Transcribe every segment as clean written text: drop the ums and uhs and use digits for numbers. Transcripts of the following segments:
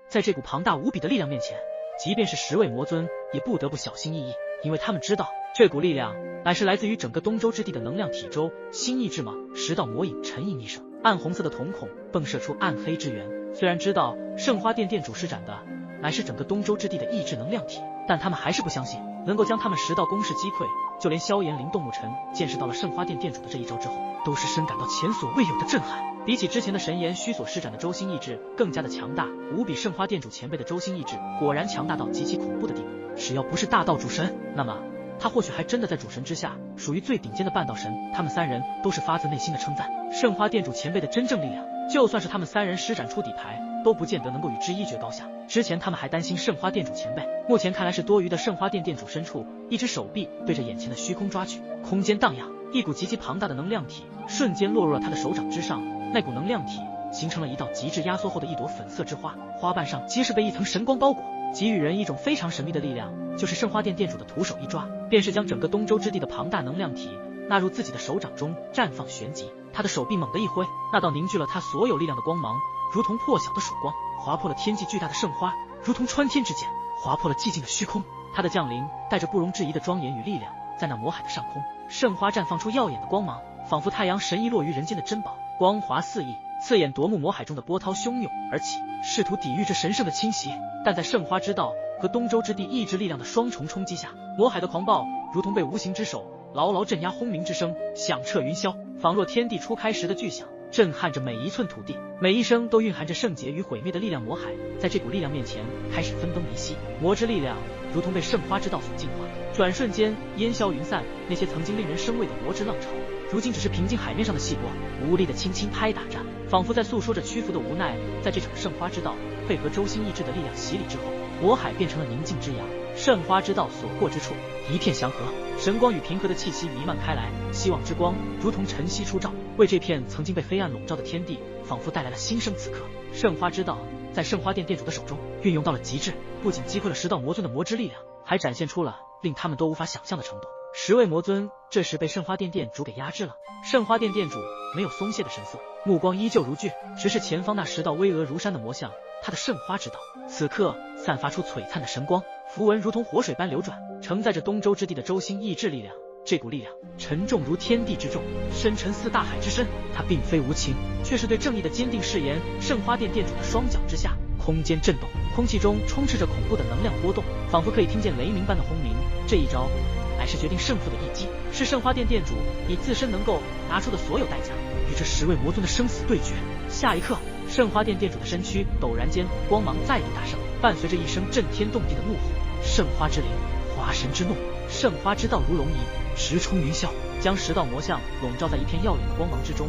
在这股庞大无比的力量面前，即便是10位魔尊也不得不小心翼翼，因为他们知道这股力量乃是来自于整个东周之地的能量体周。心意之矛10道魔影沉吟一声，暗红色的瞳孔迸射出暗黑之源。虽然知道圣花殿殿主施展的乃是整个东周之地的意志能量体，但他们还是不相信能够将他们10道攻势击溃。就连萧炎、林动牧尘见识到了圣花殿殿主的这一招之后，都是深感到前所未有的震撼。比起之前的神炎虚所施展的周星意志更加的强大无比。圣花殿主前辈的周星意志果然强大到极其恐怖的地步，只要不是大道主神，那么他或许还真的在主神之下，属于最顶尖的半道神。他们3人都是发自内心的称赞圣花殿主前辈的真正力量，就算是他们3人施展出底牌，都不见得能够与之一决高下。之前他们还担心圣花殿主前辈，目前看来是多余的。圣花殿殿主深处，一只手臂对着眼前的虚空抓去，空间荡漾，一股极其庞大的能量体瞬间落入了他的手掌之上。那股能量体形成了一道极致压缩后的一朵粉色之花，花瓣上皆是被一层神光包裹，给予人一种非常神秘的力量。就是圣花殿殿主的徒手一抓，便是将整个东周之地的庞大能量体纳入自己的手掌中，绽放旋即，他的手臂猛地一挥，那道凝聚了他所有力量的光芒如同破晓的曙光，划破了天际。巨大的圣花如同穿天之剑，划破了寂静的虚空。他的降临带着不容置疑的庄严与力量，在那魔海的上空，圣花绽放出耀眼的光芒，仿佛太阳神遗落于人间的珍宝，光华四溢，刺眼夺目。魔海中的波涛汹涌而起，试图抵御这神圣的侵袭，但在圣花之道和东周之地意志力量的双重冲击下，魔海的狂暴如同被无形之手牢牢镇压，轰鸣之声响彻云霄，仿若天地初开时的巨响，震撼着每一寸土地，每一声都蕴含着圣洁与毁灭的力量。魔海在这股力量面前开始分崩离析，魔之力量如同被圣花之道所净化，转瞬间烟消云散。那些曾经令人生畏的魔之浪潮，如今只是平静海面上的细波，无力的轻轻拍打着，仿佛在诉说着屈服的无奈。在这场圣花之道配合周星意志的力量洗礼之后，魔海变成了宁静之阳，圣花之道所过之处一片祥和，神光与平和的气息弥漫开来，希望之光如同晨曦初照，为这片曾经被黑暗笼罩的天地仿佛带来了新生。此刻圣花之道在圣花殿殿主的手中运用到了极致，不仅击溃了10道魔尊的魔之力量，还展现出了令他们都无法想象的程度。10位魔尊这时被圣花殿殿主给压制了，圣花殿殿主没有松懈的神色，目光依旧如炬，直视前方那10道巍峨如山的魔像。他的圣花之道此刻散发出璀璨的神光，符文如同活水般流转，承载着东周之地的周星意志力量。这股力量沉重如天地之重，深沉似大海之深，它并非无情，却是对正义的坚定誓言。圣花殿殿主的双脚之下，空间震动，空气中充斥着恐怖的能量波动，仿佛可以听见雷鸣般的轰鸣。这一招乃是决定胜负的一击，是圣花殿殿主以自身能够拿出的所有代价与这10位魔尊的生死对决。下一刻，圣花殿殿主的身躯陡然间光芒再度大盛，伴随着一声震天动地的怒吼，圣花之灵，花神之怒，圣花之道如龙仪，直冲云霄，将10道魔像笼罩在一片耀眼的光芒之中。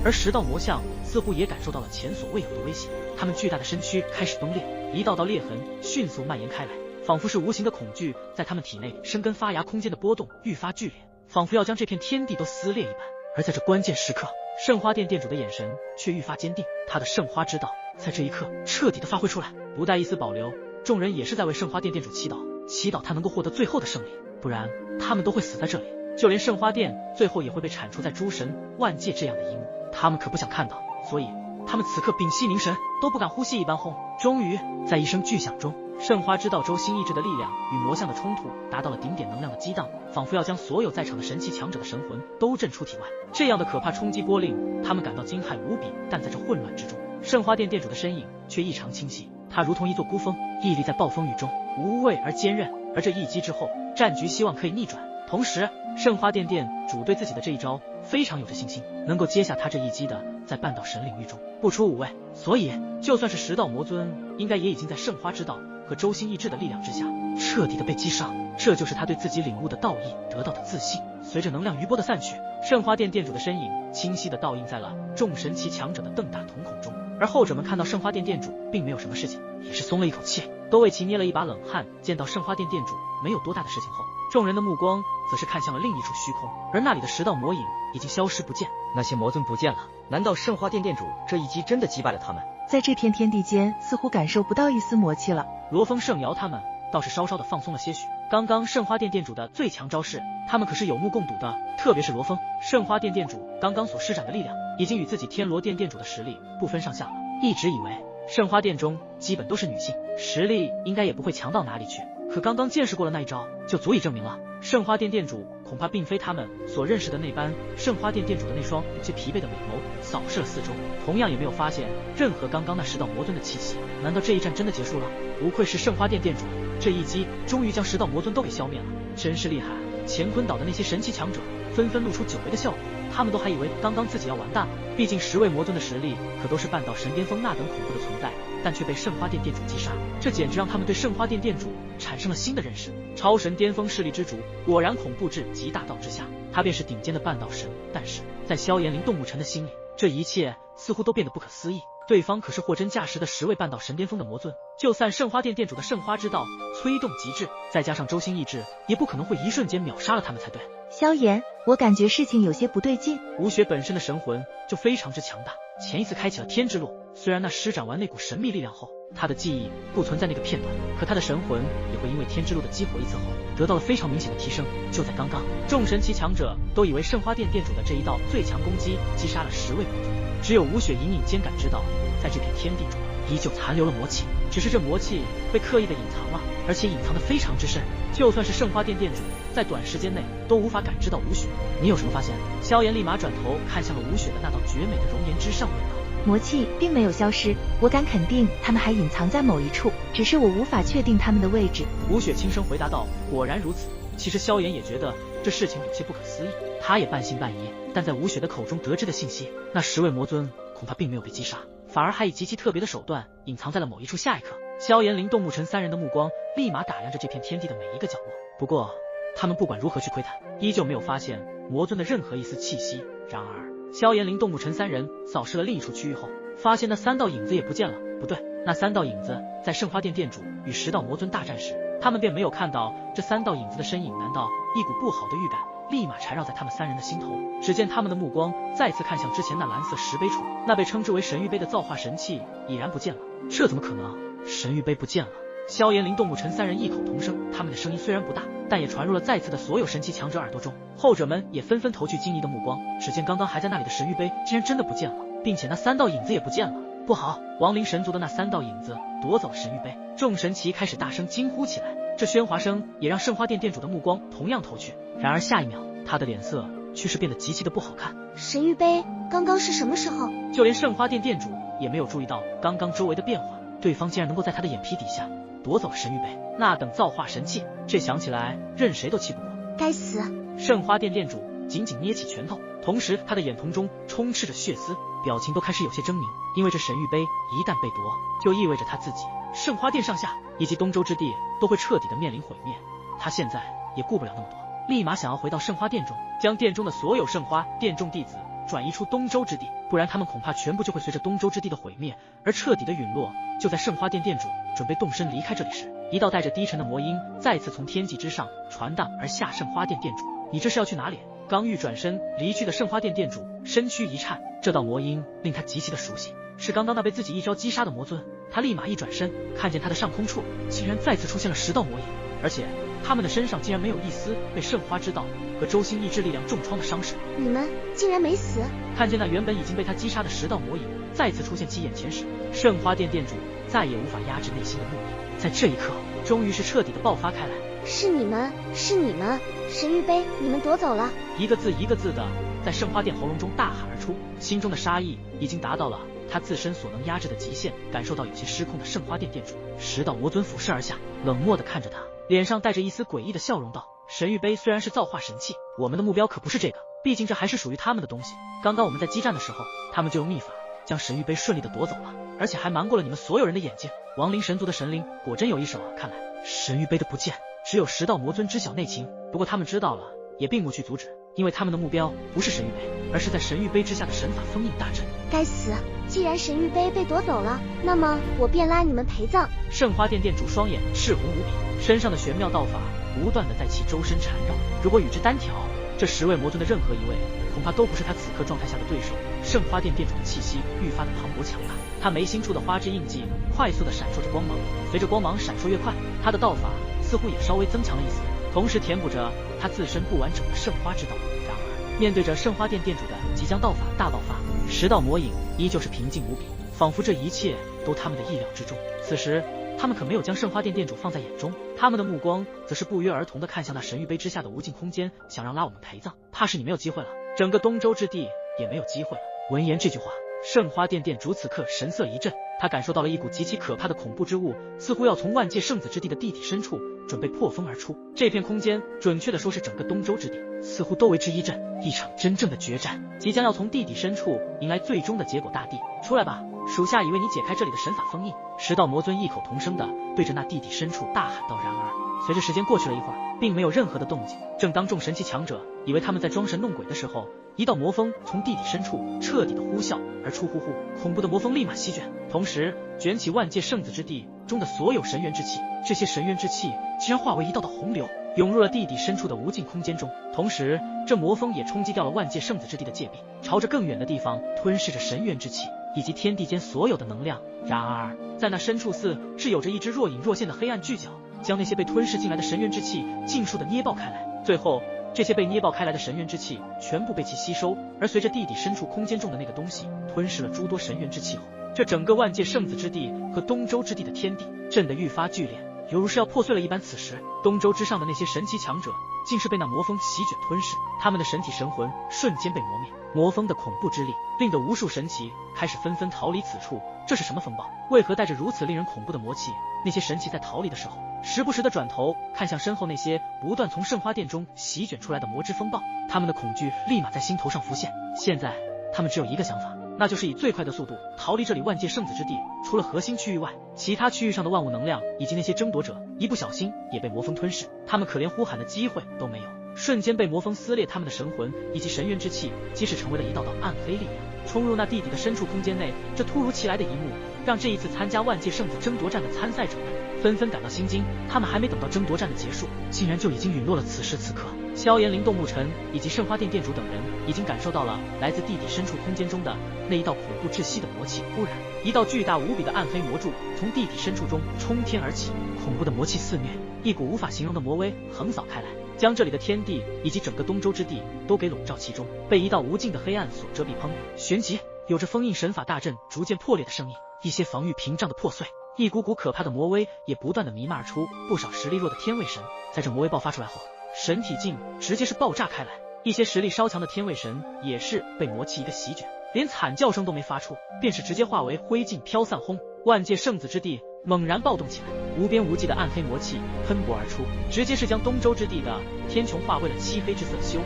而10道魔像似乎也感受到了前所未有的威胁，他们巨大的身躯开始崩裂，一道道裂痕迅速蔓延开来，仿佛是无形的恐惧在他们体内生根发芽，空间的波动愈发剧烈，仿佛要将这片天地都撕裂一般。而在这关键时刻，圣花殿殿主的眼神却愈发坚定，他的圣花之道在这一刻彻底的发挥出来，不带一丝保留。众人也是在为圣花殿殿主祈祷，祈祷他能够获得最后的胜利，不然他们都会死在这里，就连圣花殿最后也会被铲除在诸神万界这样的一幕，他们可不想看到，所以他们此刻屏息凝神，都不敢呼吸一般轰。终于在一声巨响中，圣花之道周星意志的力量与魔像的冲突达到了顶点，能量的激荡仿佛要将所有在场的神奇强者的神魂都震出体外。这样的可怕冲击波令他们感到惊骇无比，但在这混乱之中，圣花殿殿主的身影却异常清晰，他如同一座孤峰，屹立在暴风雨中，无畏而坚韧。而这一击之后，战局希望可以逆转。同时，圣花殿殿主对自己的这一招非常有着信心，能够接下他这一击的，在半道神领域中不出5位，所以就算是10道魔尊，应该也已经在圣花之道和周星意志的力量之下彻底的被击伤。这就是他对自己领悟的道义得到的自信。随着能量余波的散去，圣花殿殿主的身影清晰的倒映在了众神奇强者的瞪大瞳孔中，而后者们看到圣花殿殿主并没有什么事情，也是松了一口气，都为其捏了一把冷汗。见到圣花殿殿主没有多大的事情后，众人的目光则是看向了另一处虚空，而那里的10道魔影已经消失不见。那些魔尊不见了，难道圣花殿殿主这一击真的击败了他们？在这片天地间，似乎感受不到一丝魔气了。罗峰、圣瑶他们倒是稍稍的放松了些许，刚刚圣花殿殿主的最强招式，他们可是有目共睹的，特别是罗峰，圣花殿殿主刚刚所施展的力量，已经与自己天罗殿殿主的实力不分上下了。一直以为圣花殿中基本都是女性，实力应该也不会强到哪里去。可刚刚见识过了那一招，就足以证明了圣花殿店主恐怕并非他们所认识的那般。圣花殿店主的那双有些疲惫的美眸扫视了四周，同样也没有发现任何刚刚那10道魔尊的气息。难道这一战真的结束了？不愧是圣花殿店主，这一击终于将10道魔尊都给消灭了，真是厉害！乾坤岛的那些神奇强者纷纷露出久违的笑容，他们都还以为刚刚自己要完蛋了。毕竟10位魔尊的实力可都是半道神巅峰那等恐怖的存在，但却被圣花殿店主击杀，这简直让他们对圣花殿店主产生了新的认识。超神巅峰势力之主果然恐怖至极，大道之下，他便是顶尖的半道神。但是在萧炎灵动木尘的心里，这一切似乎都变得不可思议。对方可是货真价实的10位半道神巅峰的魔尊，就算圣花殿店主的圣花之道催动极致，再加上周星意志，也不可能会一瞬间秒杀了他们才对。萧炎，我感觉事情有些不对劲。吴雪本身的神魂就非常之强大，前一次开启了天之路，虽然那施展完那股神秘力量后，他的记忆不存在那个片段，可他的神魂也会因为天之路的激活一次后得到了非常明显的提升。就在刚刚，众神奇强者都以为圣花殿店主的这一道最强攻击击杀了10位魔尊，只有吴雪隐隐间感知到，在这片天地中依旧残留了魔气，只是这魔气被刻意的隐藏了，而且隐藏的非常之深，就算是圣花殿店主在短时间内都无法感知到吴雪。你有什么发现？萧炎立马转头看向了吴雪的那道绝美的容颜之上，问道。魔气并没有消失，我敢肯定他们还隐藏在某一处，只是我无法确定他们的位置。吴雪轻声回答道。果然如此。其实萧炎也觉得这事情有些不可思议，他也半信半疑，但在吴雪的口中得知的信息，那10位魔尊恐怕并没有被击杀，反而还以极其特别的手段隐藏在了某一处。下一刻，萧炎、灵动木尘3人的目光立马打量着这片天地的每一个角落。不过他们不管如何去窥探，依旧没有发现魔尊的任何一丝气息。然而萧炎、灵动木尘3人扫视了另一处区域后，发现那3道影子也不见了。不对，那3道影子在圣花殿店主与10道魔尊大战时，他们便没有看到这3道影子的身影。难道一股不好的预感立马缠绕在他们3人的心头？只见他们的目光再次看向之前那蓝色石碑处，那被称之为神域碑的造化神器已然不见了。这怎么可能？神域碑不见了？萧炎、灵动木尘3人异口同声，他们的声音虽然不大，但也传入了再次的所有神奇强者耳朵中。后者们也纷纷投去惊疑的目光，只见刚刚还在那里的神域碑竟然真的不见了，并且那3道影子也不见了。不好，亡灵神族的那3道影子夺走了神域碑！众神奇开始大声惊呼起来，这喧哗声也让圣花殿店主的目光同样投去。然而下一秒，他的脸色却是变得极其的不好看。神域碑刚刚是什么时候？就连圣花殿店主也没有注意到刚刚周围的变化，对方竟然能够在他的眼皮底下夺走了神域碑，那等造化神器，这想起来任谁都气不过。该死！圣花殿店主紧紧捏起拳头，同时他的眼瞳中充斥着血丝，表情都开始有些狰狞。因为这神域碑一旦被夺，就意味着他自己、圣花殿上下以及东周之地都会彻底的面临毁灭。他现在也顾不了那么多，立马想要回到圣花殿中，将殿中的所有圣花殿众弟子转移出东周之地，不然他们恐怕全部就会随着东周之地的毁灭而彻底的陨落。就在圣花殿殿主准备动身离开这里时，一道带着低沉的魔音再次从天际之上传荡而下。圣花殿殿主，你这是要去哪里？刚欲转身离去的圣花殿殿主身躯一颤，这道魔音令他极其的熟悉，是刚刚那被自己一招击杀的魔尊。他立马一转身，看见他的上空处竟然再次出现了10道魔影，而且他们的身上竟然没有一丝被圣花之道和周星意志力量重创的伤势。你们竟然没死！看见那原本已经被他击杀的10道魔影再次出现其眼前时，圣花殿殿主再也无法压制内心的怒意，在这一刻终于是彻底的爆发开来。是你们，是你们！神域碑你们夺走了！一个字一个字的在圣花殿喉咙中大喊而出，心中的杀意已经达到了他自身所能压制的极限。感受到有些失控的圣花殿殿主10道魔尊俯视而下，冷漠的看着他，脸上带着一丝诡异的笑容道：神域碑虽然是造化神器，我们的目标可不是这个，毕竟这还是属于他们的东西。刚刚我们在激战的时候，他们就用秘法将神域碑顺利的夺走了，而且还瞒过了你们所有人的眼睛。亡灵神族的神灵果真有一手啊！看来神域碑的不见，只有10道魔尊知晓内情，不过他们知道了也并不去阻止，因为他们的目标不是神域碑，而是在神域碑之下的神法封印大阵。该死！既然神域碑被夺走了，那么我便拉你们陪葬！圣花殿殿主双眼赤红无比，身上的玄妙道法不断的在其周身缠绕，如果与之单挑，这10位魔尊的任何一位恐怕都不是他此刻状态下的对手。圣花殿殿主的气息愈发的磅礴强大，他眉心处的花之印记快速的闪烁着光芒，随着光芒闪烁越快，他的道法似乎也稍微增强了一丝，同时填补着他自身不完整的圣花之道。然而面对着圣花殿殿主的即将道法大爆发，10道魔影依旧是平静无比，仿佛这一切都他们的意料之中。此时他们可没有将圣花殿店主放在眼中，他们的目光则是不约而同地看向那神谕碑之下的无尽空间，想让拉我们陪葬，怕是你没有机会了，整个东周之地也没有机会了。闻言这句话，圣花殿店主此刻神色一震，他感受到了一股极其可怕的恐怖之物，似乎要从万界圣子之地的地底深处准备破风而出。这片空间，准确的说是整个东周之地，似乎都为之一震，一场真正的决战即将要从地底深处迎来最终的结果。大帝，出来吧，属下已为你解开这里的神法封印。十道魔尊异口同声的对着那地底深处大喊道。然而随着时间过去了一会儿，并没有任何的动静。正当众神奇强者以为他们在装神弄鬼的时候，一道魔风从地底深处彻底的呼啸而出，呼呼，恐怖的魔风立马席卷，同时卷起万界圣子之地中的所有神元之气。这些神元之气竟然化为一道道洪流，涌入了地底深处的无尽空间中。同时这魔风也冲击掉了万界圣子之地的界壁，朝着更远的地方吞噬着神元之气以及天地间所有的能量。然而在那深处似是有着一只若隐若现的黑暗巨角，将那些被吞噬进来的神元之气尽数的捏爆开来。最后这些被捏爆开来的神元之气全部被其吸收，而随着地底深处空间中的那个东西吞噬了诸多神元之气后，这整个万界圣子之地和东周之地的天地震得愈发剧烈，犹如是要破碎了一般。此时东周之上的那些神奇强者竟是被那魔风席卷吞噬，他们的神体神魂瞬间被磨灭。魔风的恐怖之力令得无数神奇开始纷纷逃离此处。这是什么风暴？为何带着如此令人恐怖的魔气？那些神奇在逃离的时候时不时的转头看向身后那些不断从圣花殿中席卷出来的魔之风暴，他们的恐惧立马在心头上浮现。现在他们只有一个想法，那就是以最快的速度逃离这里万界圣子之地。除了核心区域外，其他区域上的万物能量以及那些争夺者一不小心也被魔风吞噬，他们可连呼喊的机会都没有，瞬间被魔风撕裂他们的神魂以及神元之气，即使成为了一道道暗黑力量，冲入那地底的深处空间内。这突如其来的一幕让这一次参加万界圣子争夺战的参赛者们纷纷感到心惊，他们还没等到争夺战的结束，竟然就已经陨落了。此时此刻，萧炎、灵动牧尘以及圣花殿店主等人已经感受到了来自地底深处空间中的那一道恐怖窒息的魔气。忽然一道巨大无比的暗黑魔柱从地底深处中冲天而起，恐怖的魔气肆虐，一股无法形容的魔威横扫开来，将这里的天地以及整个东周之地都给笼罩其中，被一道无尽的黑暗所遮蔽。砰！旋即有着封印神法大阵逐渐破裂的声音，一些防御屏障的破碎，一股股可怕的魔威也不断的弥漫而出。不少实力弱的天位神在这魔威爆发出来后，神体境直接是爆炸开来，一些实力稍强的天位神也是被魔气一个席卷，连惨叫声都没发出，便是直接化为灰烬飘散。轰！万界圣子之地猛然暴动起来，无边无际的暗黑魔气喷薄而出，直接是将东周之地的天穹化为了漆黑之色。轰！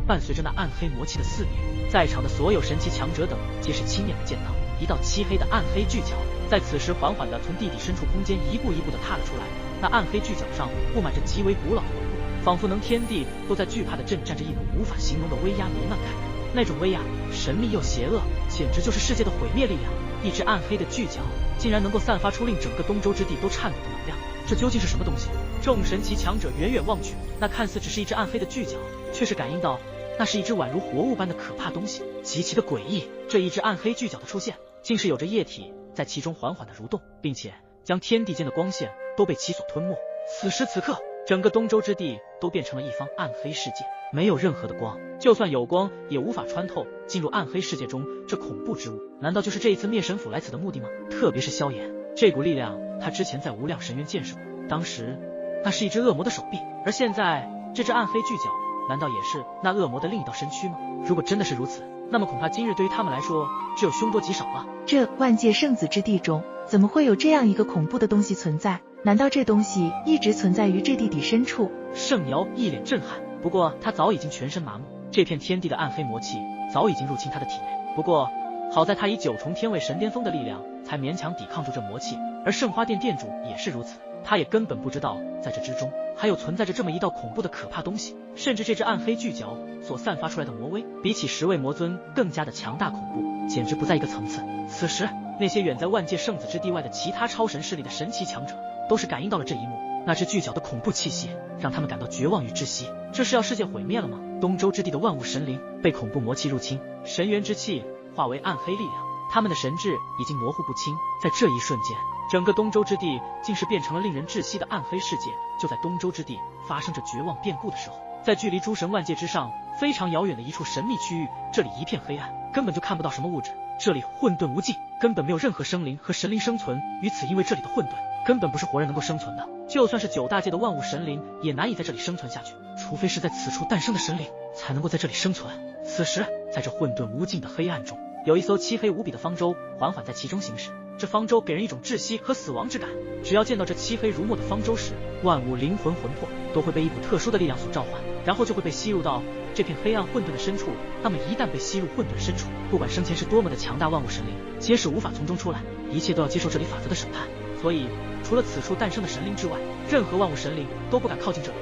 伴随着那暗黑魔气的肆虐，在场的所有神奇强者等皆是亲眼的见到一道漆黑的暗黑巨角在此时缓缓地从地底深处空间一步一步地踏了出来。那暗黑巨角上布满着极为古老的纹路，仿佛能天地都在惧怕地震颤着一股无法形容的威压弥漫开来。那种威压神秘又邪恶，简直就是世界的毁灭力量。一只暗黑的巨角竟然能够散发出令整个东周之地都颤抖的能量，这究竟是什么东西？众神奇强者远远望去，那看似只是一只暗黑的巨角，却是感应到那是一只宛如活物般的可怕东西，极其的诡异。这一只暗黑巨角的出现，竟是有着液体在其中缓缓的蠕动，并且将天地间的光线都被其所吞没。此时此刻，整个东周之地都变成了一方暗黑世界，没有任何的光，就算有光也无法穿透进入暗黑世界中。这恐怖之物，难道就是这一次灭神府来此的目的吗？特别是萧炎，这股力量他之前在无量神渊见识过，当时那是一只恶魔的手臂，而现在这只暗黑巨角难道也是那恶魔的另一道身躯吗？如果真的是如此，那么恐怕今日对于他们来说只有凶多吉少了。这万界圣子之地中怎么会有这样一个恐怖的东西存在？难道这东西一直存在于这地底深处？圣瑶一脸震撼，不过他早已经全身麻木，这片天地的暗黑魔气早已经入侵他的体内。不过好在他以9重天位神巅峰的力量才勉强抵抗住这魔气，而圣花殿殿主也是如此，他也根本不知道在这之中还有存在着这么一道恐怖的可怕东西，甚至这只暗黑巨角所散发出来的魔威比起10位魔尊更加的强大恐怖，简直不在一个层次。此时那些远在万界圣子之地外的其他超神势力的神奇强者都是感应到了这一幕，那只巨角的恐怖气息让他们感到绝望与窒息。这是要世界毁灭了吗？东周之地的万物神灵被恐怖魔气入侵，神元之气化为暗黑力量，他们的神智已经模糊不清。在这一瞬间，整个东周之地竟是变成了令人窒息的暗黑世界。就在东周之地发生着绝望变故的时候，在距离诸神万界之上非常遥远的一处神秘区域，这里一片黑暗，根本就看不到什么物质，这里混沌无尽，根本没有任何生灵和神灵生存于此，因为这里的混沌根本不是活人能够生存的，就算是9大界的万物神灵也难以在这里生存下去，除非是在此处诞生的神灵才能够在这里生存。此时，在这混沌无尽的黑暗中，有一艘漆黑无比的方舟缓缓在其中行驶，这方舟给人一种窒息和死亡之感，只要见到这漆黑如墨的方舟时，万物灵魂魂魄都会被一股特殊的力量所召唤，然后就会被吸入到这片黑暗混沌的深处。那么一旦被吸入混沌深处，不管生前是多么的强大万物神灵，皆是无法从中出来，一切都要接受这里法则的审判。所以除了此处诞生的神灵之外，任何万物神灵都不敢靠近这里。